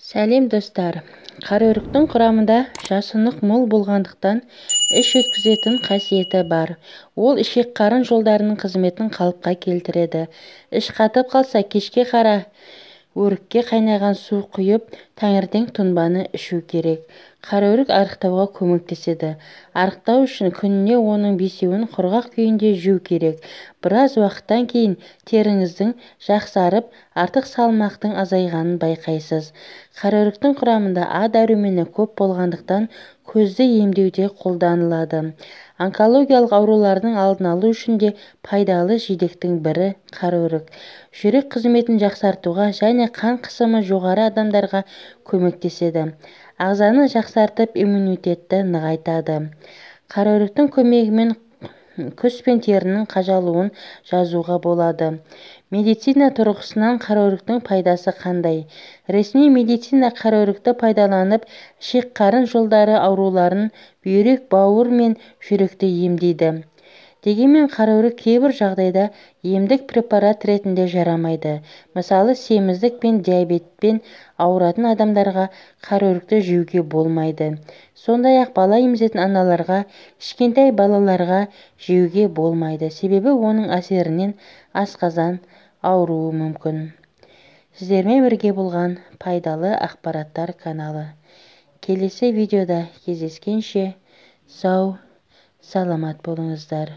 Сәлем достар. Қараөріктің құрамында жасұнық мол болғандықтан іш өткізетін қасиеті бар. Ол ішек-қарын жолдарының қызметін қалыпқа келтіреді. Іш қатып қалса, кешке қара өрікке қайнаған су құйып, таңертең тұнбаны ішу керек. Қараөрік арықтауға көмектеседі. Арықтау үшін күніне оның 5-ін құрғақ күйінде жеу керек. Біраз уақыттан кейін теріңіздің жақсарып, артық салмақтың азайғанын байқайсыз. Қараөріктің құрамында А дәрумені көп болғандықтан көзді емдеуде қолданылады. Онкологиялық аурулардың алдын алу үшін де пайдалы жидектің бірі қараөрік. Жүрек қызметін жақсартуға және қан қысымы жоғары адамдарға көмектеседі. Ағзаны жақсартып, иммунитетті нығайтады. Қараөріктің көмегімен күс пен терінің қажалуын жазуға болады. Медицина тұрғысынан қараөріктің пайдасы қандай? Ресми медицина қараөрікті пайдаланып, ішек-қарын жолдары ауруларын, бүйрек, бауыр мен жүректі емдейді. Дегенмен қараөрік кейбір жағдайда емдік препарат ретінде жарамайды. Мысалы, семіздік пен диабетпен ауыратын адамдарға қараөрікті жеуге болмайды. Сондай-ақ бала емізетін аналарға, кішкентай балаларға жеуге болмайды. Себебі оның әсерінен асқазан ауруы мүмкін. Сіздермен бірге болған пайдалы ақпараттар каналы. Келесі видеода кездескенше сау, саламат болыңыздар.